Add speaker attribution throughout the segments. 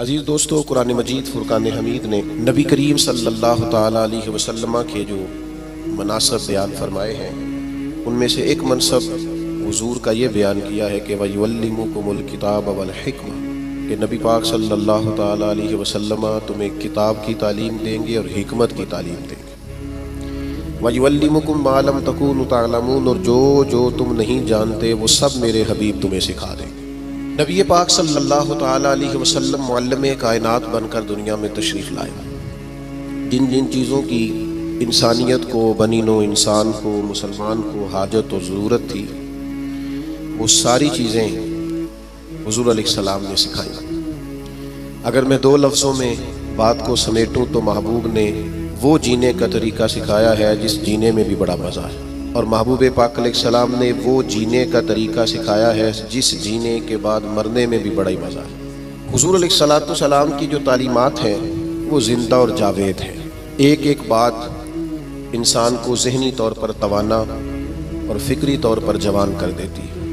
Speaker 1: عزیز دوستو، قرآن مجید فرقان حمید نے نبی کریم صلی اللہ تعالیٰ علیہ وسلم کے جو مناصب بیان فرمائے ہیں، ان میں سے ایک منصب حضور کا یہ بیان کیا ہے کہ وَيُعَلِّمُكُمُ الْكِتَابَ وَالْحِكْمَةَ، کہ نبی پاک صلی اللہ تعالیٰ علیہ وسلم تمہیں کتاب کی تعلیم دیں گے اور حکمت کی تعلیم دیں گے۔ وَيُعَلِّمُكُم مَّا لَمْ تَكُونُوا تَعْلَمُونَ، اور جو تم نہیں جانتے وہ سب میرے حبیب تمہیں سکھا دیں گے۔ نبی پاک صلی اللہ تعالیٰ علیہ وسلم معلم کائنات بن کر دنیا میں تشریف لائے۔ جن جن چیزوں کی انسانیت کو، بنی نوع انسان کو، مسلمان کو حاجت اور ضرورت تھی، وہ ساری چیزیں حضور علیہ السلام نے سکھائیں۔ اگر میں دو لفظوں میں بات کو سمیٹوں تو محبوب نے وہ جینے کا طریقہ سکھایا ہے جس جینے میں بھی بڑا مزہ ہے، اور محبوب پاک علیہ السلام نے وہ جینے کا طریقہ سکھایا ہے جس جینے کے بعد مرنے میں بھی بڑا ہی مزہ ہے۔ حضور علیہ السلام کی جو تعلیمات ہیں وہ زندہ اور جاوید ہیں۔ ایک ایک بات انسان کو ذہنی طور پر توانا اور فکری طور پر جوان کر دیتی ہے۔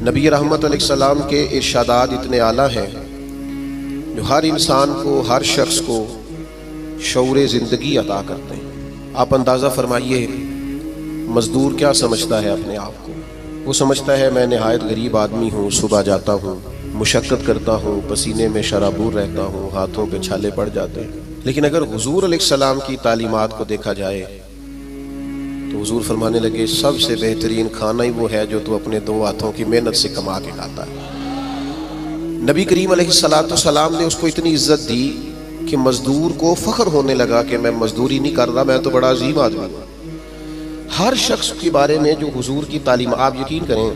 Speaker 1: نبی رحمت علیہ السلام کے ارشادات اتنے اعلیٰ ہیں جو ہر انسان کو، ہر شخص کو شعور زندگی عطا کرتے ہیں۔ آپ اندازہ فرمائیے، مزدور کیا سمجھتا ہے اپنے آپ کو؟ وہ سمجھتا ہے میں نہایت غریب آدمی ہوں، صبح جاتا ہوں، مشقت کرتا ہوں، پسینے میں شرابور رہتا ہوں، ہاتھوں پہ چھالے پڑ جاتے ہیں۔ لیکن اگر حضور علیہ السلام کی تعلیمات کو دیکھا جائے تو حضور فرمانے لگے سب سے بہترین کھانا ہی وہ ہے جو تو اپنے دو ہاتھوں کی محنت سے کما کے کھاتا ہے۔ نبی کریم علیہ السلام نے اس کو اتنی عزت دی کہ مزدور کو فخر ہونے لگا کہ میں مزدوری نہیں کر رہا، میں تو بڑا عظیم آدمی ہوں۔ ہر شخص کے بارے میں جو حضور کی تعلیم، آپ یقین کریں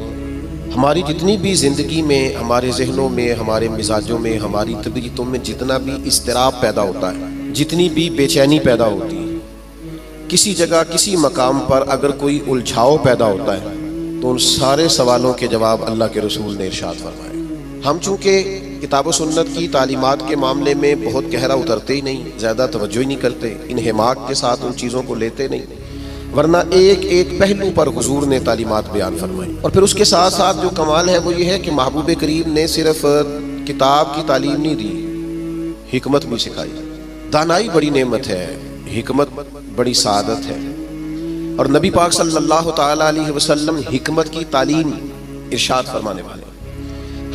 Speaker 1: ہماری جتنی بھی زندگی میں، ہمارے ذہنوں میں، ہمارے مزاجوں میں، ہماری طبیعتوں میں جتنا بھی اضطراب پیدا ہوتا ہے، جتنی بھی بے چینی پیدا ہوتی ہے، کسی جگہ کسی مقام پر اگر کوئی الجھاؤ پیدا ہوتا ہے تو ان سارے سوالوں کے جواب اللہ کے رسول نے ارشاد فرمائے۔ ہم چونکہ کتاب و سنت کی تعلیمات کے معاملے میں بہت گہرا اترتے ہی نہیں، زیادہ توجہ ہی نہیں کرتے، انہماک کے ساتھ ان چیزوں کو لیتے نہیں، ورنہ ایک ایک پہلو پر حضور نے تعلیمات بیان فرمائی۔ اور پھر اس کے ساتھ ساتھ جو کمال ہے وہ یہ ہے کہ محبوب کریم نے صرف کتاب کی تعلیم نہیں دی، حکمت بھی سکھائی۔ دانائی بڑی نعمت ہے، حکمت بڑی سعادت ہے، اور نبی پاک صلی اللہ تعالیٰ علیہ وسلم حکمت کی تعلیم ارشاد فرمانے والے۔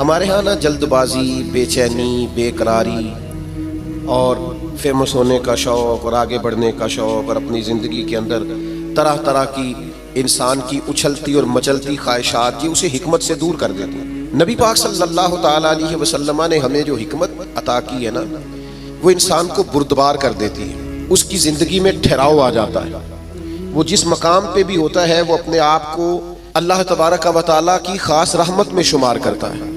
Speaker 1: ہمارے ہاں نا جلد بازی، بے چینی، بے قراری اور فیمس ہونے کا شوق اور آگے بڑھنے کا شوق اور اپنی زندگی کے اندر طرح طرح کی انسان کی اچھلتی اور مچلتی خواہشات، یہ اسے حکمت سے دور کر دیتی ہیں۔ نبی پاک صلی اللہ تعالیٰ علیہ وسلم نے ہمیں جو حکمت عطا کی ہے نا، وہ انسان کو بردبار کر دیتی ہے، اس کی زندگی میں ٹھہراؤ آ جاتا ہے۔ وہ جس مقام پہ بھی ہوتا ہے وہ اپنے آپ کو اللہ تبارک و تعالیٰ کی خاص رحمت میں شمار کرتا ہے،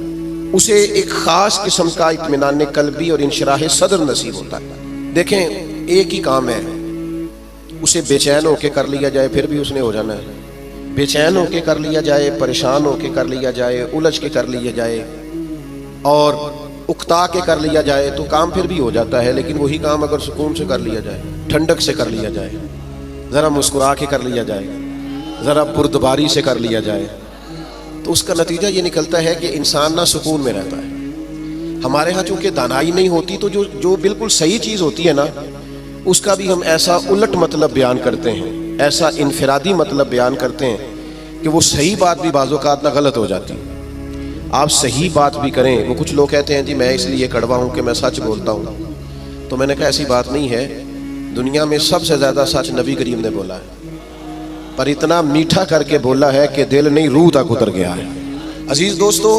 Speaker 1: اسے ایک خاص قسم کا اطمینان قلبی اور انشراح صدر نصیب ہوتا ہے۔ دیکھیں، ایک ہی کام ہے، اسے بے چین ہو کے کر لیا جائے پھر بھی اس نے ہو جانا ہے، بے چین ہو کے کر لیا جائے، پریشان ہو کے کر لیا جائے، الجھ کے کر لیا جائے اور اکتا کے کر لیا جائے تو کام پھر بھی ہو جاتا ہے۔ لیکن وہی کام اگر سکون سے کر لیا جائے، ٹھنڈک سے کر لیا جائے، ذرا مسکرا کے کر لیا جائے، ذرا بردباری سے کر لیا جائے، تو اس کا نتیجہ یہ نکلتا ہے کہ انسان نہ سکون میں رہتا ہے۔ ہمارے ہاں چونکہ دانائی نہیں ہوتی تو جو بالکل صحیح چیز ہوتی ہے نا، اس کا بھی ہم ایسا الٹ مطلب بیان کرتے ہیں، ایسا انفرادی مطلب بیان کرتے ہیں کہ وہ صحیح بات بھی بعض اوقات نہ غلط ہو جاتی۔ آپ صحیح بات بھی کریں، وہ کچھ لوگ کہتے ہیں جی میں اس لیے کڑوا ہوں کہ میں سچ بولتا ہوں، تو میں نے کہا ایسی بات نہیں ہے۔ دنیا میں سب سے زیادہ سچ نبی کریم نے بولا ہے، پر اتنا میٹھا کر کے بولا ہے کہ دل نہیں روح تک اتر گیا ہے۔ عزیز دوستو،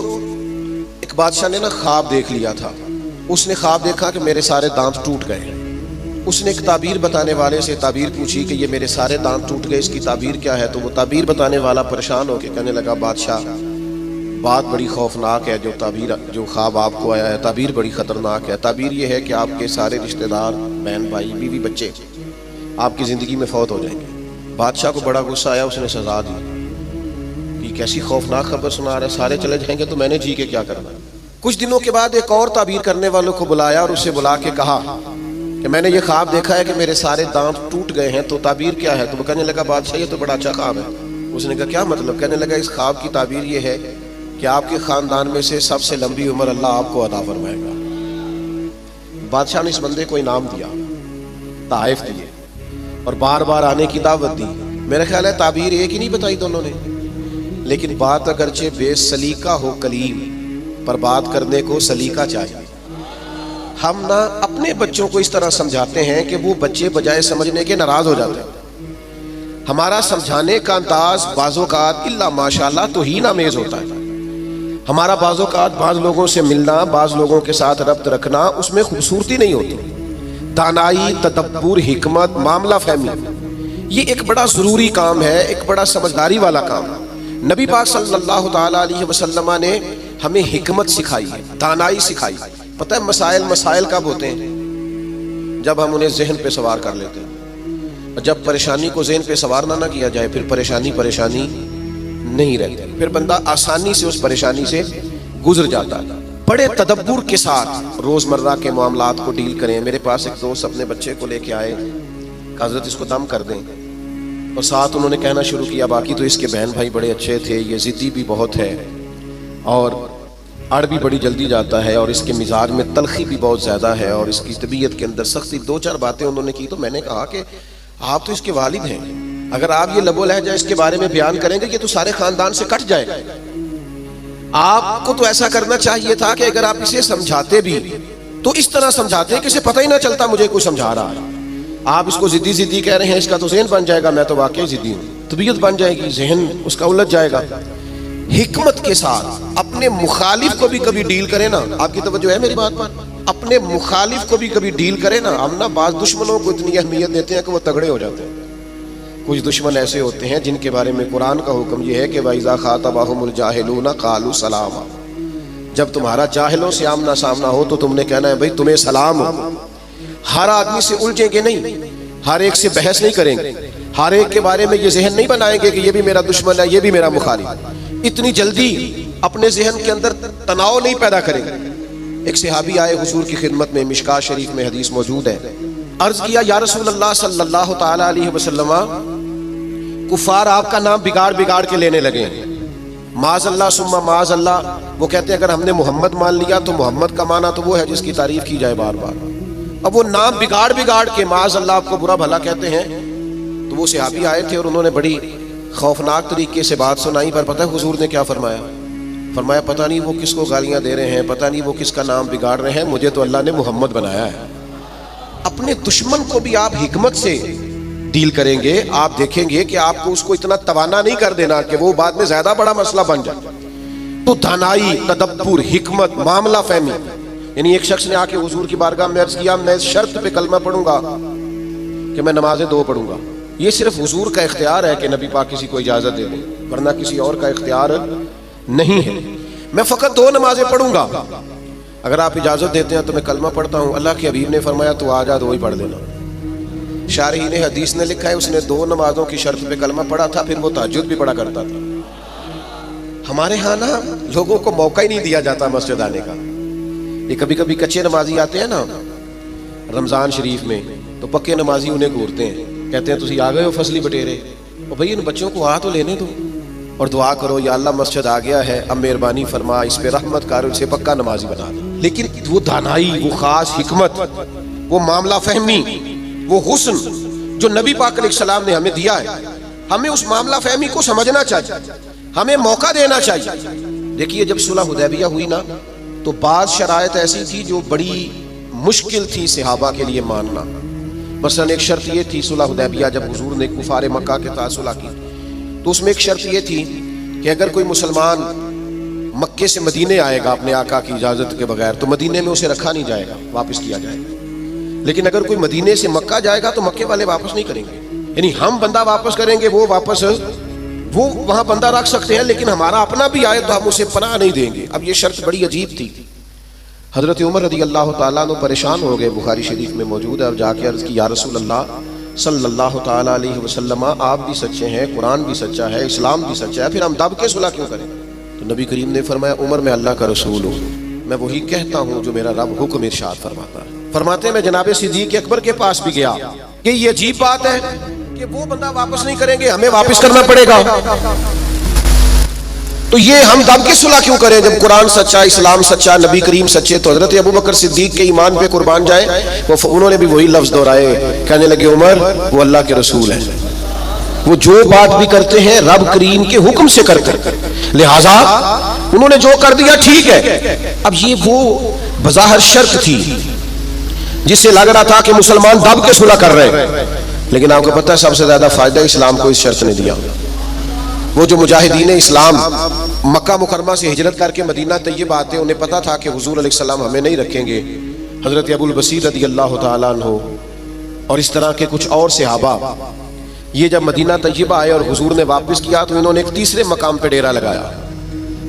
Speaker 1: ایک بادشاہ نے نا خواب دیکھ لیا تھا۔ اس نے خواب دیکھا کہ میرے سارے دانت ٹوٹ گئے۔ اس نے ایک تعبیر بتانے والے سے تعبیر پوچھی کہ یہ میرے سارے دانت ٹوٹ گئے، اس کی تعبیر کیا ہے؟ تو وہ تعبیر بتانے والا پریشان ہو کے کہنے لگا بادشاہ بات بڑی خوفناک ہے، جو خواب آپ کو آیا ہے، تعبیر بڑی خطرناک ہے۔ تعبیر یہ ہے کہ آپ کے سارے رشتہ دار، بہن بھائی، بیوی بچے آپ کی زندگی میں فوت ہو جائیں گے۔ بادشاہ کو بڑا غصہ آیا، اس نے سزا دی کہ کیسی خوفناک خبر سنا رہے، سارے چلے جائیں گے تو میں نے جی کے کیا کرنا۔ کچھ دنوں کے بعد ایک اور تعبیر کرنے والوں کو بلایا اور اسے بلا کے کہا کہ میں نے یہ خواب دیکھا ہے کہ میرے سارے دانت ٹوٹ گئے ہیں، تو تعبیر کیا ہے؟ تو وہ کہنے لگا بادشاہ یہ تو بڑا اچھا خواب ہے۔ اس نے کہا کیا مطلب؟ کہنے لگا اس خواب کی تعبیر یہ ہے کہ آپ کے خاندان میں سے سب سے لمبی عمر اللہ آپ کو عطا فرمائے گا۔ بادشاہ نے اس بندے کو انعام دیا، تحائف دیے اور بار بار آنے کی دعوت دی۔ میرا خیال ہے تعبیر ایک ہی نہیں بتائی دونوں نے، لیکن بات اگرچہ بے سلیقہ ہو کلیم، پر بات کرنے کو سلیقہ چاہیے۔ ہم نہ اپنے بچوں کو اس طرح سمجھاتے ہیں کہ وہ بچے بجائے سمجھنے کے ناراض ہو جاتے ہیں۔ ہمارا سمجھانے کا انداز بعض اوقات الا ماشاءاللہ توہین آمیز ہوتا ہے۔ ہمارا بعض اوقات بعض لوگوں سے ملنا، بعض لوگوں کے ساتھ ربط رکھنا، اس میں خوبصورتی نہیں ہوتی۔ دانائی، تدبر، حکمت، معاملہ فہمی، یہ ایک بڑا ضروری کام ہے، ایک بڑا سمجھداری والا کام ہے۔ نبی پاک صلی اللہ تعالیٰ علیہ وسلم نے ہمیں حکمت سکھائی ہے، دانائی سکھائی۔ پتہ ہے مسائل کب ہوتے ہیں؟ جب ہم انہیں ذہن پہ سوار کر لیتے ہیں۔ جب پریشانی کو ذہن پہ سوار نہ کیا جائے پھر پریشانی نہیں رہتی، پھر بندہ آسانی سے اس پریشانی سے گزر جاتا ہے۔ بڑے تدبر کے ساتھ روزمرہ کے معاملات کو ڈیل کریں۔ میرے پاس ایک دوست اپنے بچے کو لے کے آئے، حضرت اس کو دم کر دیں، اور ساتھ انہوں نے کہنا شروع کیا باقی تو اس کے بہن بھائی بڑے اچھے تھے، یہ ضدی بھی بہت ہے اور اڑ بھی بڑی جلدی جاتا ہے، اور اس کے مزاج میں تلخی بھی بہت زیادہ ہے، اور اس کی طبیعت کے اندر سختی۔ دو چار باتیں انہوں نے کی تو میں نے کہا کہ آپ تو اس کے والد ہیں، اگر آپ یہ لب و لہجہ اس کے بارے میں بیان کریں گے یہ تو سارے خاندان سے کٹ جائے گا۔ آپ کو تو ایسا کرنا چاہیے تھا کہ اگر آپ اسے سمجھاتے بھی تو اس طرح سمجھاتے کہ اسے پتہ ہی نہ چلتا مجھے کوئی سمجھا رہا ہے۔ آپ اس کو ضدی کہہ رہے ہیں، اس کا تو ذہن بن جائے گا میں تو واقعی ضدی ہوں، طبیعت بن جائے گی، ذہن اس کا الجھ جائے گا۔ حکمت کے ساتھ اپنے مخالف کو بھی کبھی ڈیل کریں نا۔ آپ کی توجہ ہے میری بات پر؟ اپنے مخالف کو بھی کبھی ڈیل کریں نا۔ ہم نا بعض دشمنوں کو اتنی اہمیت دیتے ہیں کہ وہ تگڑے ہو جاتے ہیں۔ کچھ دشمن ایسے ہوتے ہیں جن کے بارے میں قرآن کا حکم یہ ہے کہ وَإِذَا خَاطَبَهُمُ الْجَاهِلُونَ قَالُوا سَلَامًا، جب تمہارا جاہلوں سے آمنا سامنا ہو تو تم نے کہنا ہے بھئی تمہیں سلام ہو۔ ہر آدمی سے الجھیں گے نہیں، ہر ایک سے بحث نہیں کریں گے، ہر ایک کے بارے میں یہ ذہن نہیں بنائیں گے کہ یہ بھی میرا دشمن ہے، یہ بھی میرا مخالف۔ اتنی جلدی اپنے ذہن کے اندر تناؤ نہیں پیدا کریں گے۔ ایک صحابی آئے حضور کی خدمت میں، مشکاۃ شریف میں حدیث موجود ہے۔ عرض کیا یا رسول اللہ صلی اللہ تعالیٰ علیہ وسلم، کفار آپ کا نام بگاڑ کے لینے لگے ہیں، معاذ اللہ ثم معاذ اللہ۔ وہ کہتے ہیں اگر ہم نے محمد مان لیا تو محمد کا معنی تو وہ ہے جس کی تعریف کی جائے بار بار، اب وہ نام بگاڑ کے معاذ اللہ آپ کو برا بھلا کہتے ہیں۔ تو وہ صحابی آئے تھے اور انہوں نے بڑی خوفناک طریقے سے بات سنائی، پر پتہ ہے حضور نے کیا فرمایا؟ فرمایا پتہ نہیں وہ کس کو گالیاں دے رہے ہیں، پتہ نہیں وہ کس کا نام بگاڑ رہے ہیں، مجھے تو اللہ نے محمد بنایا ہے۔ اپنے دشمن کو بھی آپ حکمت سے ڈیل کریں گے، آپ دیکھیں گے کہ آپ کو اس کو اتنا توانا نہیں کر دینا کہ وہ بعد میں زیادہ بڑا مسئلہ بن جائے۔ تو دانائی، تدبر، حکمت، معاملہ فہمی۔ یعنی ایک شخص نے آ کے حضور کی بارگاہ میں عرض کیا میں اس شرط پہ کلمہ پڑھوں گا کہ میں نمازیں 2 پڑھوں گا۔ یہ صرف حضور کا اختیار ہے کہ نبی پاک کسی کو اجازت دے دیں، ورنہ کسی اور کا اختیار نہیں ہے۔ میں فقط 2 نمازیں پڑھوں گا، اگر آپ اجازت دیتے ہیں تو میں کلمہ پڑھتا ہوں۔ اللہ کے حبیب نے فرمایا تو آ جا 2 ہی پڑھ دینا۔ شارحین حدیث نے لکھا ہے اس نے 2 نمازوں کی شرط پہ کلمہ پڑھا تھا، پھر وہ تہجد بھی پڑھا کرتا تھا۔ ہمارے ہاں نا لوگوں کو موقع ہی نہیں دیا جاتا مسجد آنے کا۔ یہ کبھی کچے نمازی آتے ہیں نا رمضان شریف میں، تو پکے نمازی انہیں گھورتے ہیں، کہتے ہیں تسی آ گئے ہو فصلی بٹیرے، اور بھئی ان بچوں کو آ تو لینے دو اور دعا کرو یا اللہ مسجد آ گیا ہے، اب مہربانی فرما اس پہ رحمت کر، اسے پکا نمازی بنا دے۔ لیکن وہ دانائی، وہ خاص حکمت، وہ معاملہ فہمی، وہ حسن جو نبی پاک علیہ السلام نے ہمیں دیا ہے، ہمیں اس معاملہ فہمی کو سمجھنا چاہیے، ہمیں موقع دینا چاہیے۔ دیکھیے جب صلح حدیبیہ ہوئی نا تو بعض شرائط ایسی تھی جو بڑی مشکل تھی صحابہ کے لیے ماننا۔ مثلا ایک شرط یہ تھی صلح حدیبیہ جب حضور نے کفار مکہ کے ساتھ صلح کی تو اس میں ایک شرط یہ تھی کہ اگر کوئی مسلمان مکے سے مدینے آئے گا اپنے آقا کی اجازت کے بغیر تو مدینے میں اسے رکھا نہیں جائے گا، واپس کیا جائے گا۔ لیکن اگر کوئی مدینے سے مکہ جائے گا تو مکے والے واپس نہیں کریں گے، یعنی ہم بندہ واپس کریں گے، وہ وہاں بندہ رکھ سکتے ہیں، لیکن ہمارا اپنا بھی آئے تو ہم اسے پناہ نہیں دیں گے۔ اب یہ شرط بڑی عجیب تھی۔ حضرت عمر رضی اللہ تعالیٰ عنہ پریشان ہو گئے، بخاری شریف میں موجود ہے، اور جا کے عرض کی یا رسول اللہ صلی اللہ تعالیٰ علیہ وسلم، آپ بھی سچے ہیں، قرآن بھی سچا ہے، اسلام بھی سچا ہے، پھر ہم دب کے صلح کیوں کریں؟ تو نبی کریم نے فرمایا عمر میں اللہ کا رسول ہوں، میں وہی کہتا ہوں جو میرا رب حکم ارشاد فرماتا ہے۔ فرماتے ہیں میں جناب صدیق اکبر کے پاس بھی گیا کہ یہ عجیب بات ہے کہ وہ بندہ واپس نہیں کریں گے، ہمیں واپس کرنا پڑے گا۔ تو تو یہ ہم دب کی صلح کیوں کریں جب قرآن سچا، اسلام سچا، نبی کریم سچے؟ تو حضرت ابوبکر صدیق کے ایمان پہ قربان جائیں، انہوں نے بھی وہی لفظ دہرائے، کہنے لگے عمر وہ اللہ کے رسول ہے، وہ جو بات بھی کرتے ہیں رب کریم کے حکم سے کرتے ہیں، لہٰذا انہوں نے جو کر دیا ٹھیک ہے۔ اب یہ وہ بظاہر شرط تھی جس سے لگ رہا تھا کہ مسلمان دب کے صلح کر رہے ہیں، لیکن آپ کو پتہ ہے سب سے زیادہ فائدہ اسلام کو اس شرط نے دیا۔ وہ جو مجاہدین اسلام مکہ مکرمہ سے ہجرت کر کے مدینہ طیبہ آتے، انہیں پتا تھا کہ حضور علیہ السلام ہمیں نہیں رکھیں گے۔ حضرت ابو البصیر رضی اللہ تعالیٰ عنہ اور اس طرح کے کچھ اور صحابہ یہ جب مدینہ طیبہ آئے اور حضور نے واپس کیا تو انہوں نے ایک تیسرے مقام پہ ڈیرا لگایا،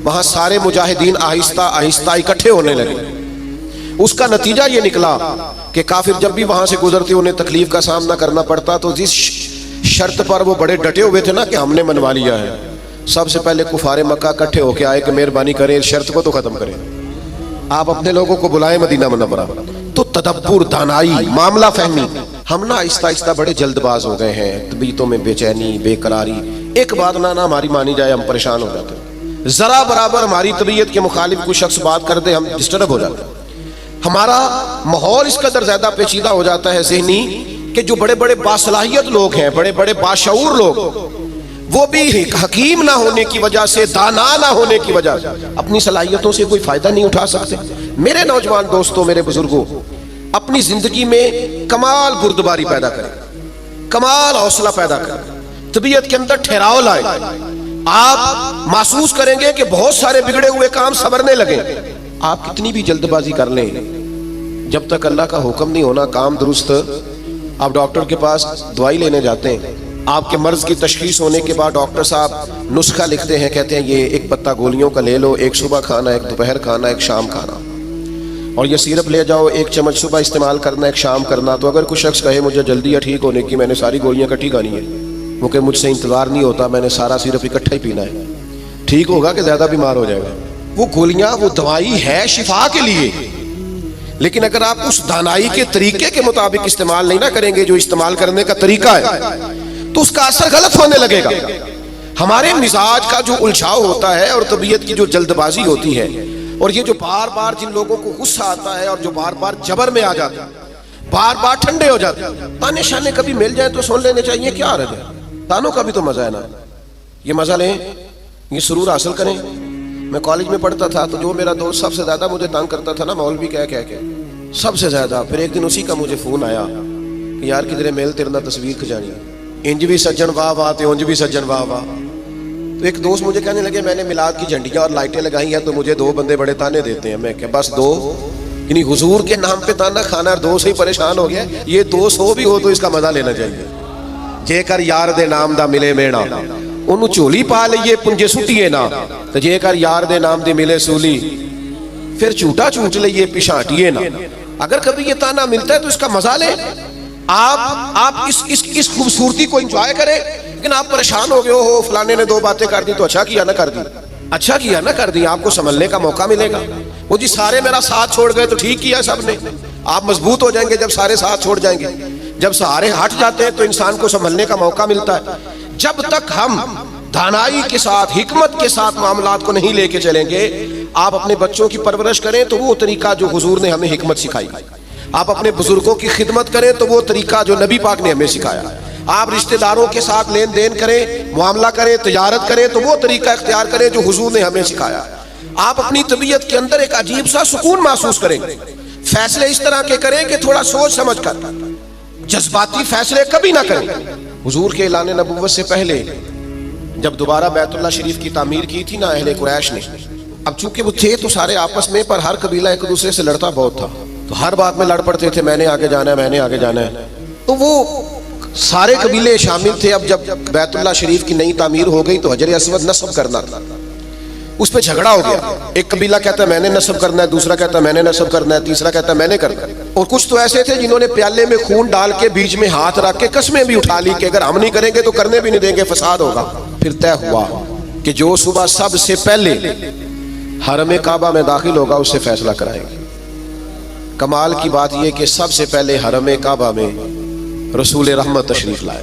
Speaker 1: وہاں سارے مجاہدین آہستہ آہستہ اکٹھے ہونے لگے۔ اس کا نتیجہ یہ نکلا کہ کافر جب بھی وہاں سے گزرتے انہیں تکلیف کا سامنا کرنا پڑتا، تو جس شرط پر وہ بڑے ڈٹے ہوئے تھے نا کہ ہم نے منوا لیا ہے، سب سے پہلے کفار مکہ اکٹھے ہو کے آئے کہ مہربانی کریں اس شرط کو تو ختم کریں، آپ اپنے لوگوں کو بلائیں مدینہ منورہ۔ تو تدبر، دانائی، معاملہ فہمی۔ ہم نا آہستہ آہستہ بڑے جلد باز ہو گئے ہیں، طبیعتوں میں بے چینی، بے قراری، ایک بات نہ ہماری مانی جائے ہم پریشان ہو جاتے ہیں، ذرا برابر ہماری طبیعت کے مخالف کوئی شخص بات کر دے ہم ڈسٹرب ہو جاتے ہیں، ہمارا ماحول اس قدر زیادہ پیچیدہ ہو جاتا ہے ذہنی کہ جو بڑے بڑے باصلاحیت لوگ ہیں، بڑے بڑے باشعور لوگ، وہ بھی حکیم نہ ہونے کی وجہ سے، دانا نہ ہونے کی وجہ سے اپنی صلاحیتوں سے کوئی فائدہ نہیں اٹھا سکتے۔ میرے نوجوان دوستوں، میرے بزرگوں، اپنی زندگی میں کمال بردباری پیدا کریں، کمال حوصلہ پیدا کریں، طبیعت کے اندر ٹھہراؤ لائیں۔ آپ محسوس کریں گے کہ بہت سارے بگڑے ہوئے کام سنورنے لگیں۔ آپ کتنی بھی جلد بازی کر لیں، جب تک اللہ کا حکم نہیں ہونا کام درست، آپ ڈاکٹر کے پاس دوائی لینے جاتے ہیں، آپ کے مرض کی تشخیص ہونے کے بعد ڈاکٹر صاحب نسخہ لکھتے ہیں، کہتے ہیں یہ ایک پتہ گولیوں کا لے لو، ایک صبح کھانا، ایک دوپہر کھانا، ایک شام کھانا، اور یہ سیرپ لے جاؤ، ایک چمچ صبح استعمال کرنا، ایک شام کرنا۔ تو اگر کوئی شخص کہے مجھے جلدی ہے ٹھیک ہونے کی، میں نے ساری گولیاں کٹھی کھانی ہے، وہ کہ مجھ سے انتظار نہیں ہوتا، میں نے سارا سیرپ اکٹھا ہی پینا ہے، ٹھیک ہوگا کہ زیادہ بیمار ہو جائے گا۔ وہ گولیاں، وہ دوائی ہے شفا کے لیے، لیکن اگر آپ اس دانائی کے طریقے کے مطابق استعمال نہیں نہ کریں گے جو استعمال کرنے کا طریقہ ہے، تو اس کا اثر غلط ہونے لگے گا۔ ہمارے مزاج کا جو الجھاؤ ہوتا ہے اور طبیعت کی جو جلد بازی ہوتی ہے، اور یہ جو بار بار جن لوگوں کو غصہ آتا ہے اور جو بار بار جبر میں آ جاتا ہے، بار بار ٹھنڈے ہو جاتے ہیں، تانے شانے کبھی مل جائیں تو سن لینے چاہیے، کیا حرج ہے؟ تانوں کا بھی تو مزہ ہے نا، یہ مزہ لیں، یہ سرور حاصل کریں۔ میں کالج میں پڑھتا تھا تو جو میرا دوست سب سے زیادہ مجھے تنگ کرتا تھا نا، مولوی کہہ کے سب سے زیادہ، پھر ایک دن اسی کا مجھے فون آیا کہ یار کدھر میل تیرے نال تصویر کھچانی، انج بھی سجن واہ واہ تے انج بھی سجن واہ واہ۔ تو ایک دوست مجھے کہنے لگے میں نے میلاد کی جھنڈیاں اور لائٹیں لگائی ہیں تو مجھے دو بندے بڑے تانے دیتے ہیں۔ میں کہ بس دو، یعنی حضور کے نام پہ تانا کھانا اور دو سے ہی پریشان ہو گیا، یہ 200 بھی ہو تو اس کا مزہ لینا چاہیے۔ جے کر یار دے نام دا ملے میڑا، انہوں چولی پا لئیے پنجے سٹیے نا، تو جے کر یار دے نام دی ملے سولی، پھر چوٹا چوٹ لئیے پشانٹیے نا۔ اگر کبھی یہ تانا ملتا ہے تو اس کا مزہ لیں، آپ اس خوبصورتی کو انجوائے کریں، لیکن آپ پریشان ہو گئے ہو فلانے نے دو باتیں کر دی تو اچھا کیا نہ کر دی، اچھا کیا نہ کر دی، آپ کو سنبھلنے کا موقع ملے گا۔ وہ جی سارے میرا ساتھ چھوڑ گئے تو ٹھیک کیا سب نے، آپ مضبوط ہو جائیں گے جب سارے ساتھ چھوڑ جائیں گے۔ جب سارے ہٹ جاتے ہیں تو انسان کو سنبھلنے کا موقع ملتا ہے۔ جب تک ہم دانائی کے ساتھ، حکمت کے ساتھ معاملات کو نہیں لے کے چلیں گے، آپ اپنے بچوں کی پرورش کریں تو وہ طریقہ جو حضور نے ہمیں حکمت سکھائی، آپ اپنے بزرگوں کی خدمت کریں تو وہ طریقہ جو نبی پاک نے ہمیں سکھایا، آپ رشتہ داروں کے ساتھ لین دین کریں، معاملہ کریں، تجارت کریں تو وہ طریقہ اختیار کریں جو حضور نے ہمیں سکھایا۔ آپ اپنی طبیعت کے اندر ایک عجیب سا سکون محسوس کریں، فیصلے اس طرح کے کریں کہ تھوڑا سوچ سمجھ کر، جذباتی فیصلے کبھی نہ کریں۔ حضور کے اعلان نبوت سے پہلے جب دوبارہ بیت اللہ شریف کی تعمیر کی تھی نا اہل قریش نے، اب چونکہ وہ تھے تو سارے آپس میں، پر ہر قبیلہ ایک دوسرے سے لڑتا بہت تھا، تو ہر بات میں لڑ پڑتے تھے، میں نے آگے جانا ہے، میں نے آگے جانا ہے، تو وہ سارے قبیلے شامل تھے۔ اب جب بیت اللہ شریف کی نئی تعمیر ہو گئی تو حجر اسود نصب کرنا تھا، اس پہ جھگڑا ہو گیا، ایک قبیلہ کہتا ہے میں نے نصب کرنا ہے، دوسرا کہتا ہے میں نے نصب کرنا ہے، تیسرا کہتا ہے میں نے کرنا ہے، اور کچھ تو ایسے تھے جنہوں نے پیالے میں خون ڈال کے بیچ میں ہاتھ رکھ کے قسمیں بھی اٹھا لی کہ اگر ہم نہیں کریں گے تو کرنے بھی نہیں دیں گے، فساد ہوگا۔ پھر طے ہوا کہ جو صبح سب سے پہلے حرم کعبہ میں داخل ہوگا اس سے فیصلہ کرائیں گے۔ کمال کی بات یہ کہ سب سے پہلے حرم کعبہ میں رسول رحمت تشریف لائے،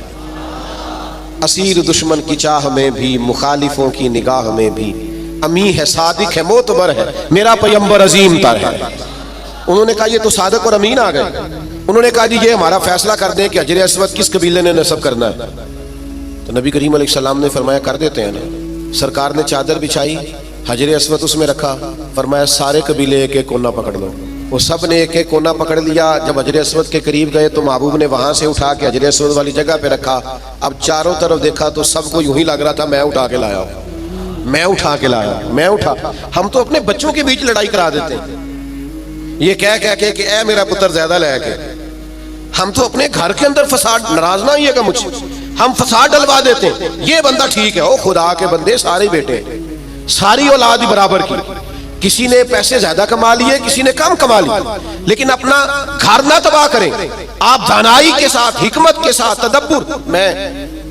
Speaker 1: اسیر دشمن کی چاہ میں بھی، مخالفوں کی نگاہ میں بھی، امی ہے، صادق ہے، معتبر ہے، میرا پیغمبر عظیم تر ہے۔ انہوں نے کہا یہ تو صادق اور امین آ گئے۔ انہوں نے کہا جی یہ ہمارا فیصلہ کر دیں کہ حجر اسود کس قبیلے نے نصب کرنا ہے۔ تو نبی کریم علیہ السلام نے فرمایا کر دیتے ہیں نا۔ سرکار نے چادر بچھائی، حجر اسود اس میں رکھا، فرمایا سارے قبیلے ایک ایک کونا پکڑ لو۔ وہ سب نے ایک ایک کونا پکڑ لیا۔ جب حجر اسود کے قریب گئے تو محبوب نے وہاں سے اٹھا کے حجر اسود والی جگہ پہ رکھا۔ اب چاروں طرف دیکھا تو سب کو یوں ہی لگ رہا تھا میں اٹھا کے لایا ہوں، میں اٹھا کے لایا، میں اٹھا۔ ہم تو اپنے بچوں کے بیچ لڑائی کرا دیتے ہیں یہ کہہ کے کہ اے میرا پتر زیادہ لے کے۔ ہم تو اپنے گھر کے اندر فساد، ناراض نہ ہوئیے گا مجھ سے، ہم فساد ڈلوا دیتے ہیں۔ یہ بندہ ٹھیک ہے، او خدا کے بندے سارے بیٹے ساری اولاد ہی برابر کی، کسی نے پیسے زیادہ کما لیے، کسی نے کم کما لیے، لیکن اپنا گھر نہ تباہ کریں۔ آپ دانائی کے ساتھ، حکمت کے ساتھ، تدبر۔ میں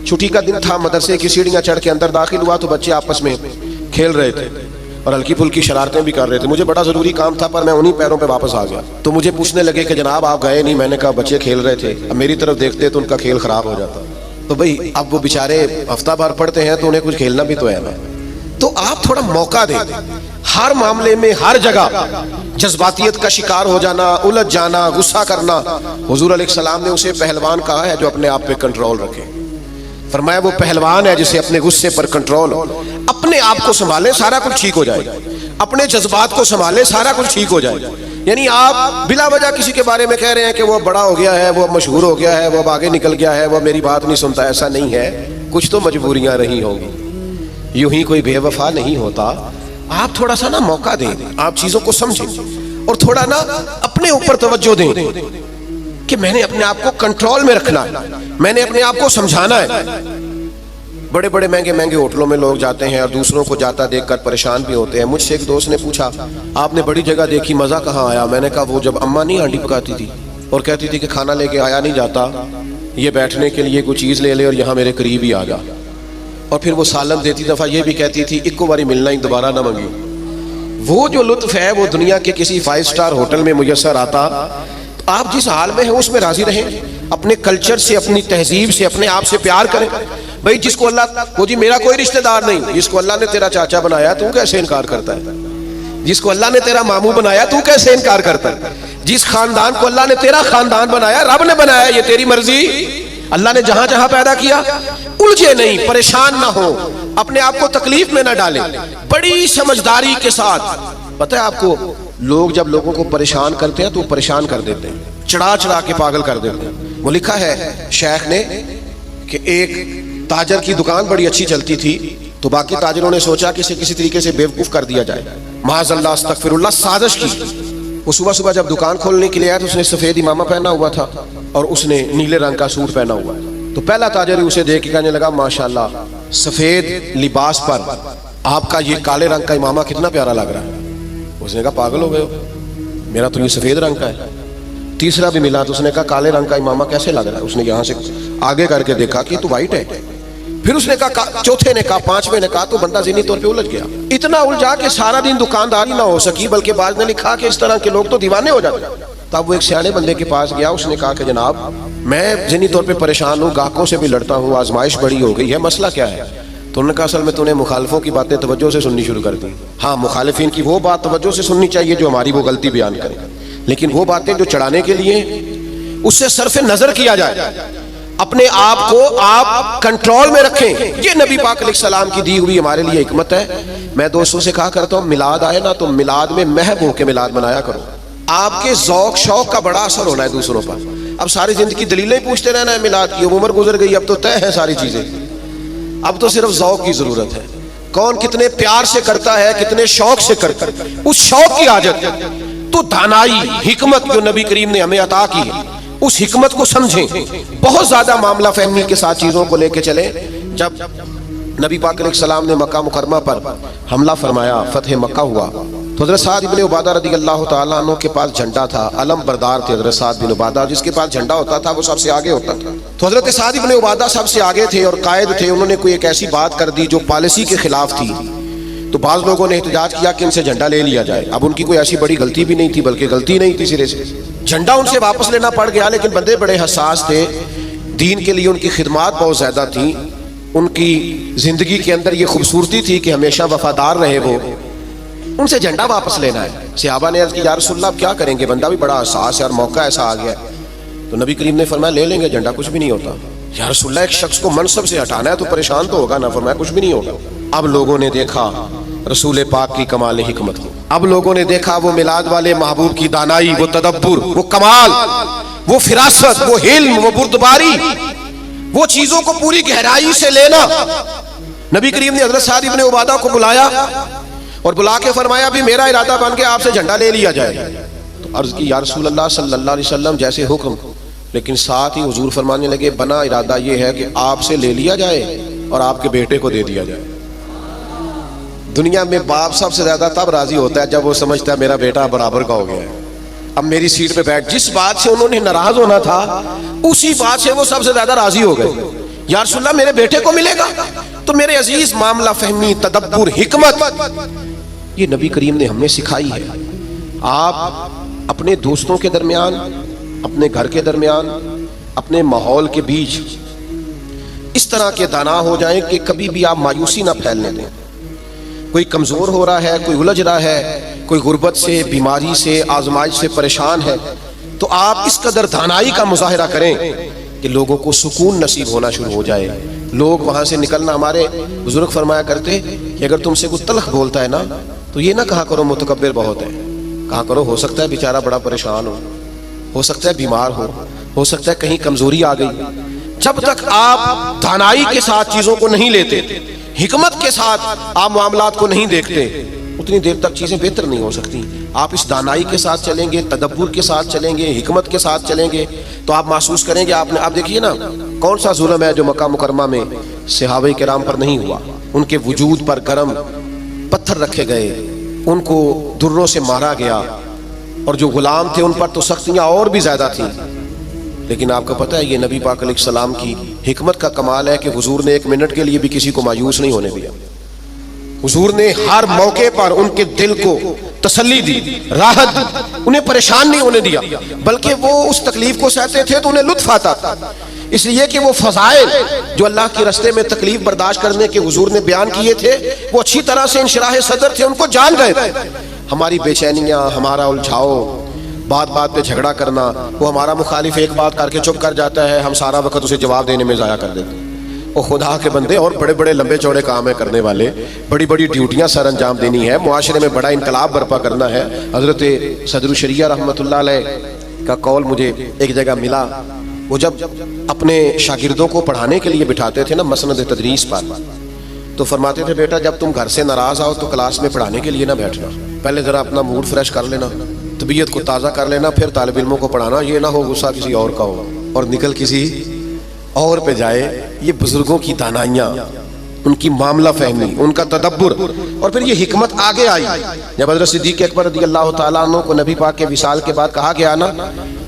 Speaker 1: چھٹی کا دن تھا، مدرسے کی سیڑھیاں چڑھ کے اندر داخل ہوا تو بچے آپس میں کھیل رہے تھے اور ہلکی پھلکی شرارتیں بھی کر رہے تھے۔ مجھے بڑا ضروری کام تھا پر میں انہی پیروں پہ واپس آ گیا۔ تو مجھے پوچھنے لگے کہ جناب آپ گئے نہیں۔ میں نے کہا بچے کھیل رہے تھے، اب میری طرف دیکھتے تو ان کا کھیل خراب ہو جاتا۔ تو بھئی اب وہ بیچارے ہفتہ بھر پڑھتے ہیں تو انہیں کچھ کھیلنا بھی تو ہے نا۔ تو آپ تھوڑا موقع دیں۔ ہر معاملے میں، ہر جگہ جذباتیت کا شکار ہو جانا، الجھ جانا، غصہ کرنا۔ حضور علیہ السلام نے اسے پہلوان کہا ہے جو اپنے آپ پہ کنٹرول رکھے۔ فرمایا وہ پہلوان ہے جسے اپنے غصے پر کنٹرول ہو۔ اپنے آپ کو سنبھالے سارا کچھ ٹھیک ہو جائے گا، اپنے جذبات کو سنبھالے سارا کچھ ٹھیک ہو جائے گا۔ یعنی آپ بلا وجہ کسی کے بارے میں کہہ رہے ہیں کہ وہ بڑا ہو گیا ہے، وہ مشہور ہو گیا ہے، وہ اب آگے نکل گیا ہے، وہ میری بات نہیں سنتا، ایسا نہیں ہے۔ کچھ تو مجبوریاں رہی ہوں گی، یوں ہی کوئی بے وفا نہیں ہوتا۔ آپ تھوڑا سا نا موقع دیں، آپ چیزوں کو سمجھیں اور تھوڑا نا اپنے اوپر توجہ دیں کہ میں نے اپنے آپ کو کنٹرول میں رکھنا ہے، میں نے اپنے آپ کو سمجھانا ہے۔ بڑے بڑے مہنگے مہنگے ہوٹلوں میں لوگ جاتے ہیں اور دوسروں کو جاتا دیکھ کر پریشان بھی ہوتے ہیں۔ مجھ سے ایک دوست نے پوچھا آپ نے بڑی جگہ دیکھی، مزہ کہاں آیا؟ میں نے کہا وہ جب اماں نہیں ہانڈی پکاتی تھی اور کہتی تھی کہ کھانا لے کے آیا نہیں جاتا، یہ بیٹھنے کے لیے کوئی چیز لے لے اور یہاں میرے قریب ہی آ جا، اور پھر وہ سالن دیتی دفعہ یہ بھی کہتی تھی ایک باری ملنا ہی دوبارہ نہ منگی۔ وہ جو لطف ہے وہ دنیا کے کسی 5 سٹار ہوٹل میں میسر آتا۔ آپ جس حال میں ہیں اس میں راضی رہیں، اپنے کلچر سے، اپنی تہذیب سے، اپنے آپ سے پیار کریں۔ بھئی جس کو اللہ وہ جی میرا کوئی رشتہ دار نہیں، جس کو اللہ نے تیرا چاچا بنایا تو کیسے انکار کرتا ہے؟ جس کو اللہ نے تیرا ماموں بنایا تو کیسے انکار کرتا ہے؟ جس خاندان کو اللہ نے تیرا خاندان بنایا، رب نے بنایا، یہ تیری مرضی۔ اللہ نے جہاں جہاں پیدا کیا، الجھے نہیں، پریشان نہ ہو، اپنے آپ کو تکلیف میں نہ ڈالیں، بڑی سمجھداری کے ساتھ۔ پتہ ہے آپ کو لوگ جب لوگوں کو پریشان کرتے ہیں تو پریشان کر دیتے ہیں، چڑھا چڑھا کے پاگل کر دیتے ہیں۔ وہ لکھا ہے شیخ نے کہ ایک تاجر کی دکان بڑی اچھی چلتی تھی تو باقی تاجروں نے سوچا کہ اسے کسی طریقے سے بیوقوف کر دیا جائے، معاذ اللہ استغفر اللہ، سازش کی۔ وہ صبح صبح جب دکان کھولنے کے لیے آیا تو اس نے سفید امامہ پہنا ہوا تھا اور اس نے نیلے رنگ کا سوٹ پہنا ہوا۔ تو پہلا تاجر اسے دیکھ کے کہنے لگا ماشاءاللہ سفید لباس پر آپ کا یہ کالے رنگ کا امامہ کتنا پیارا لگ رہا ہے۔ اس نے کہا پاگل ہو گئے ہو، میرا تو یہ سفید رنگ کا ہے۔ تیسرا بھی ملا تو اس نے کہا کالے رنگ کا امامہ کیسے لگ رہا ہے؟ اس نے یہاں سے آگے کر کے دیکھا کہ تو وائٹ ہے۔ پھر اس نے کہا، چوتھے نے کہا، پانچویں نے کہا، تو بندہ ذہنی طور پہ الجھ گیا، اتنا الجھا کہ سارا دن دکانداری نہ ہو سکی، بلکہ بعض نے لکھا کہ اس طرح کے لوگ تو دیوانے ہو جاتے ہیں۔ تب وہ ایک سیانے بندے کے پاس گیا، اس نے کہا کہ جناب میں ذہنی طور پہ پریشان ہوں، گاہکوں سے بھی لڑتا ہوں، آزمائش بڑی ہو گئی ہے، مسئلہ کیا ہے؟ تو انہوں نے کہا اصل میں تو نے مخالفوں کی باتیں توجہ سے سننی شروع کر دی۔ ہاں مخالفین کی وہ بات توجہ سے سننی چاہیے جو ہماری وہ غلطی بیان کرے، لیکن وہ باتیں جو چڑھانے کے لیے اس سے صرف نظر کیا جائے، اپنے آپ کو آپ کنٹرول میں رکھیں۔ یہ نبی پاک علیہ السلام کی دی ہوئی ہمارے لیے حکمت ہے۔ میں دوستوں سے کہا کرتا ہوں میلاد آئے نا تو میلاد میں محب ہو کے میلاد منایا کرو۔ آپ کے ذوق شوق کا بڑا اثر ہونا ہے دوسروں پر۔ اب ساری زندگی دلیلیں پوچھتے رہنا ہے میلاد کی، عمر گزر گئی، اب تو طے ہے ساری چیزیں، اب تو صرف ذوق کی ضرورت ہے۔ کون کتنے پیار سے کرتا ہے، کتنے شوق سے کرتا ہے، اس شوق کی حاجت۔ تو دانائی، حکمت جو نبی کریم نے ہمیں عطا کی ہے، اس حکمت کو سمجھیں، بہت زیادہ معاملہ فہمی کے ساتھ چیزوں کو لے کے چلیں۔ جب نبی پاک علیہ السلام نے مکہ مکرمہ پر حملہ فرمایا، فتح مکہ ہوا، تو حضرت سعد بن عبادہ رضی اللہ تعالیٰ عنہ کے پاس جھنڈا تھا، علم بردار تھے حضرت سعد بن عبادہ، جس کے پاس جھنڈا ہوتا تھا وہ سب سے آگے ہوتا تھا۔ تو حضرت سعد بن عبادہ سب سے آگے تھے اور قائد تھے، انہوں نے کوئی ایک ایسی بات کر دی جو پالیسی کے خلاف تھی، تو بعض لوگوں نے احتجاج کیا کہ ان سے جھنڈا لے لیا جائے۔ اب ان کی کوئی ایسی بڑی غلطی بھی نہیں تھی، بلکہ غلطی نہیں تھی سرے سے، جھنڈا ان سے واپس لینا پڑ گیا، لیکن بندے بڑے حساس تھے، دین کے لیے ان کی خدمات بہت زیادہ تھیں، ان کی زندگی کے اندر یہ خوبصورتی تھی کہ ہمیشہ وفادار رہے وہ، ان سے جھنڈا واپس لینا ہے۔ صحابہ نے عرض کی یا رسول اللہ اب کیا کریں گے، بندہ بھی بڑا حساس ہے اور موقع ایسا آ گیا ہے۔ تو نبی کریم نے فرمایا لے لیں گے جھنڈا، کچھ بھی نہیں ہوتا۔ یا رسول اللہ ایک شخص کو منصب سے ہٹانا ہے تو پریشان تو ہوگا نا، فرمایا کچھ بھی نہیں ہوگا۔ اب لوگوں نے دیکھا رسول پاک کی کمال حکمت کو، اب لوگوں نے دیکھا وہ میلاد والے محبوب کی دانائی، وہ تدبر، وہ کمال، وہ فراست، وہ علم، وہ بردباری، وہ چیزوں کو پوری گہرائی سے لینا۔ نبی کریم نے حضرت سعد ابن عبادہ کو بلایا اور بلا کے فرمایا بھی میرا ارادہ بن کے آپ سے جھنڈا لے لیا جائے۔ تو عرض کی یا رسول اللہ صلی اللہ علیہ وسلم جیسے حکم، لیکن ساتھ ہی حضور فرمانے لگے بنا ارادہ یہ ہے کہ آپ سے لے لیا جائے اور آپ کے بیٹے کو دے دیا جائے۔ دنیا میں باپ سب سے زیادہ تب راضی ہوتا ہے جب وہ سمجھتا ہے میرا بیٹا برابر کا ہو گیا ہے، اب میری سیٹ پہ بیٹھ۔ جس بات سے انہوں نے ناراض ہونا تھا اسی بات سے وہ سب سے زیادہ راضی ہو گئے۔ یا رسول اللہ میرے بیٹے کو ملے گا؟ تو میرے عزیز معاملہ فہمی، تدبر، حکمت یہ نبی کریم نے ہمیں سکھائی ہے۔ آپ اپنے دوستوں کے درمیان، اپنے گھر کے درمیان، اپنے ماحول کے بیچ اس طرح کے دانا ہو جائیں کہ کبھی بھی آپ مایوسی نہ پھیلنے دیں۔ کوئی کمزور ہو رہا ہے، کوئی الجھ رہا ہے، کوئی غربت سے، بیماری سے، آزمائش سے پریشان ہے، تو آپ اس قدر دانائی کا مظاہرہ کریں کہ لوگوں کو سکون نصیب ہونا شروع ہو جائے۔ لوگ وہاں سے نکلنا، ہمارے بزرگ فرمایا کرتے کہ اگر تم سے کوئی تلخ بولتا ہے نا تو یہ نہ کہا کرو متکبر بہت ہے، کہا کرو ہو سکتا ہے بیچارہ بڑا پریشان ہو سکتا ہے بیمار ہو سکتا ہے کہیں کمزوری آ گئی۔ جب تک آپ دانائی کے ساتھ چیزوں کو نہیں لیتے، حکمت کے ساتھ آپ معاملات کو نہیں دیکھتے، اتنی دیر تک چیزیں بہتر نہیں ہو سکتی۔ آپ اس دانائی کے ساتھ چلیں گے، تدبر کے ساتھ چلیں گے، حکمت کے ساتھ چلیں گے تو آپ محسوس کریں گے آپ دیکھیے نا کون سا ظلم ہے جو مکہ مکرمہ میں صحابہ کرام پر نہیں ہوا۔ ان کے وجود پر گرم پتھر رکھے گئے، ان کو دروں سے مارا گیا، اور جو غلام تھے ان پر تو سختیاں اور بھی زیادہ تھیں۔ لیکن آپ کو پتہ ہے یہ نبی پاک علیہ السلام کی حکمت کا کمال ہے کہ حضور نے ایک منٹ کے لیے بھی کسی کو مایوس نہیں ہونے دیا۔ حضور نے ہر موقع پر ان کے دل کو تسلی دی، راحت دی، انہیں پریشان نہیں ہونے دیا، بلکہ وہ اس تکلیف کو سہتے تھے تو انہیں لطف آتا تھا، اس لیے کہ وہ فضائل جو اللہ کے راستے میں تکلیف برداشت کرنے کے حضور نے بیان کیے تھے وہ اچھی طرح سے انشراح صدر تھے، ان کو جان گئے تھے۔ ہماری بے چینیاں، ہمارا الجھاؤ، بات بات پہ جھگڑا کرنا، وہ ہمارا مخالف ایک بات کر کے چپ کر جاتا ہے، ہم سارا وقت اسے جواب دینے میں ضائع کر دیتے ہیں۔ وہ خدا کے بندے اور بڑے بڑے لمبے چوڑے کام ہے کرنے والے، بڑی بڑی ڈیوٹیاں سر انجام دینی ہے، معاشرے میں بڑا انقلاب برپا کرنا ہے۔ حضرت صدر الشریعہ رحمۃ اللہ علیہ کا قول مجھے ایک جگہ ملا، وہ جب اپنے شاگردوں کو پڑھانے کے لیے بٹھاتے تھے نا مسند تدریس پر، تو فرماتے تھے بیٹا جب تم گھر سے ناراض آؤ تو کلاس میں پڑھانے کے لیے نہ بیٹھنا، پہلے ذرا اپنا موڈ فریش کر لینا، طبیعت کو تازہ کر لینا، پھر طالب علموں کو پڑھانا، یہ نہ ہو غصہ کسی اور کا ہو اور نکل کسی اور پہ جائے۔ یہ بزرگوں کی دانائیاں، ان کی معاملہ فہمی، ان کا تدبر، اور پھر یہ حکمت آگے آئی جب حضرت صدیق اکبر رضی اللہ تعالیٰ عنہ کو نبی پاک کے وصال کے بعد کہا گیا نا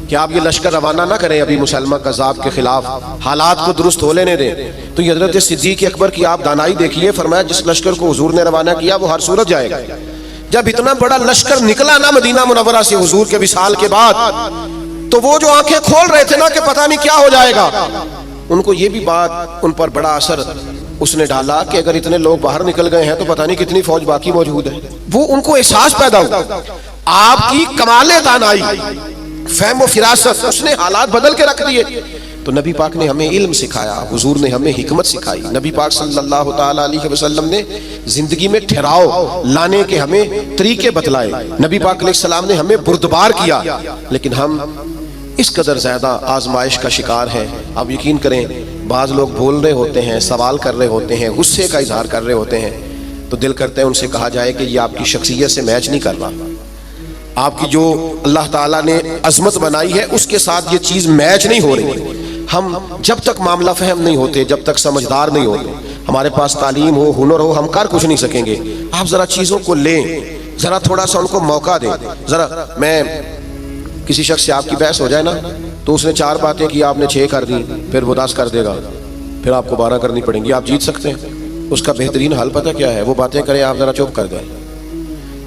Speaker 1: کہ آپ یہ لشکر روانہ نہ کریں ابھی مسلمہ کذاب کے خلاف، حالات کو درست ہو لینے دیں۔ تو یہ حضرت صدیق اکبر کی آپ دانائی دیکھیے، فرمایا جس لشکر کو حضور نے روانہ کیا وہ ہر صورت جائے گا۔ جب اتنا بڑا لشکر نکلا نا مدینہ منورہ سے حضور کے وصال کے بعد، تو وہ جو آنکھیں کھول رہے تھے نا کہ پتہ نہیں کیا ہو جائے گا، ان کو یہ بھی بات ان پر بڑا اثر اس نے ڈالا کہ اگر اتنے لوگ باہر نکل گئے ہیں تو پتہ نہیں کتنی فوج باقی موجود ہے۔ وہ ان کو احساس پیدا ہوا آپ کی کمال دانائی، فہم و فراست، اس نے حالات بدل کے رکھ دیے۔ تو نبی پاک نے ہمیں علم سکھایا، حضور نے ہمیں حکمت سکھائی، نبی پاک صلی اللہ تعالیٰ علیہ وسلم نے زندگی میں ٹھہراؤ لانے کے ہمیں طریقے بتلائے، نبی پاک علیہ السلام نے ہمیں بردبار کیا، لیکن ہم اس قدر زیادہ آزمائش کا شکار ہیں۔ آپ یقین کریں بعض لوگ بول رہے ہوتے ہیں، سوال کر رہے ہوتے ہیں، غصے کا اظہار کر رہے ہوتے ہیں، تو دل کرتا ہے ان سے کہا جائے کہ یہ آپ کی شخصیت سے میچ نہیں کر رہا، آپ کی جو اللہ تعالیٰ نے عظمت بنائی ہے اس کے ساتھ یہ چیز میچ نہیں ہو رہی۔ ہم جب تک معاملہ فہم نہیں ہوتے، جب تک سمجھدار نہیں ہوتے، ہمارے پاس تعلیم ہو، ہنر ہو، ہم کر کچھ نہیں سکیں گے۔ آپ ذرا چیزوں کو لیں، ذرا تھوڑا سا ان کو موقع دیں۔ ذرا میں کسی شخص سے آپ کی بحث ہو جائے نا تو اس نے 4 باتیں کی، آپ نے 6 کر دی، پھر وہ 10 کر دے گا، پھر آپ کو 12 کرنی پڑیں گی، آپ جیت سکتے ہیں۔ اس کا بہترین حل پتہ کیا ہے؟ وہ باتیں کرے، آپ ذرا چپ کر گئے،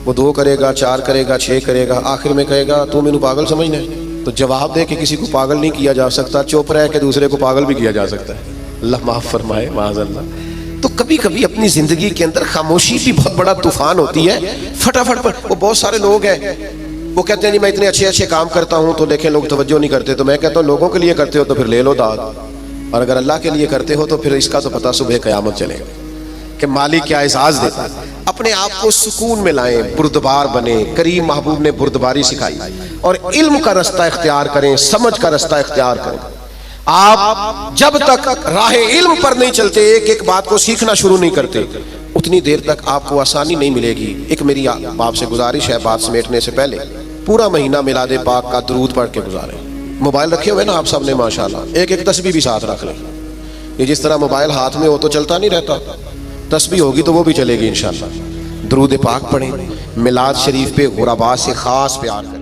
Speaker 1: وہ 2 کرے گا، 4 کرے گا، 6 کرے گا، آخر میں کہے گا تو مینوں پاگل سمجھنا ہے۔ تو جواب دے کہ کسی کو پاگل نہیں کیا جا سکتا، چپ رہ کے دوسرے کو پاگل بھی کیا جا سکتا ہے۔ اللہ معاف فرمائے معاذ اللہ۔ تو کبھی کبھی اپنی زندگی کے اندر خاموشی بھی بہت بڑا طوفان ہوتی ہے۔ فٹافٹ پر وہ بہت سارے لوگ ہیں وہ کہتے ہیں جی میں اتنے اچھے اچھے کام کرتا ہوں تو لیکن لوگ توجہ نہیں کرتے، تو میں کہتا ہوں لوگوں کے لیے کرتے ہو تو پھر لے لو داد، اور اگر اللہ کے لیے کرتے ہو تو پھر اس کا تو پتہ صبح قیامت چلے گا کہ مالک کیا اعزاز دیتا ہے۔ اپنے آپ کو سکون میں لائیں، بردبار بنیں۔ کریم محبوب نے بردباری سکھائی، اور علم کا رستہ اختیار کریں، سمجھ کا رستہ اختیار کریں۔ آپ جب تک راہ علم پر نہیں چلتے، ایک ایک بات کو سیکھنا شروع نہیں کرتے، اتنی دیر تک آپ کو آسانی نہیں ملے گی۔ ایک میری آپ سے گزارش ہے بات سمیٹنے سے پہلے، پورا مہینہ میلاد پاک کا درود پڑھ کے گزاریں۔ موبائل رکھے ہوئے نا آپ سب نے ماشاءاللہ، ایک ایک تسبیح بھی ساتھ رکھ لیں۔ یہ جس طرح موبائل ہاتھ میں ہو تو چلتا نہیں رہتا، تسبیح ہوگی تو وہ بھی چلے گی انشاءاللہ۔ درود پاک پڑھیں، میلاد شریف پہ غربا سے خاص پیار کریں۔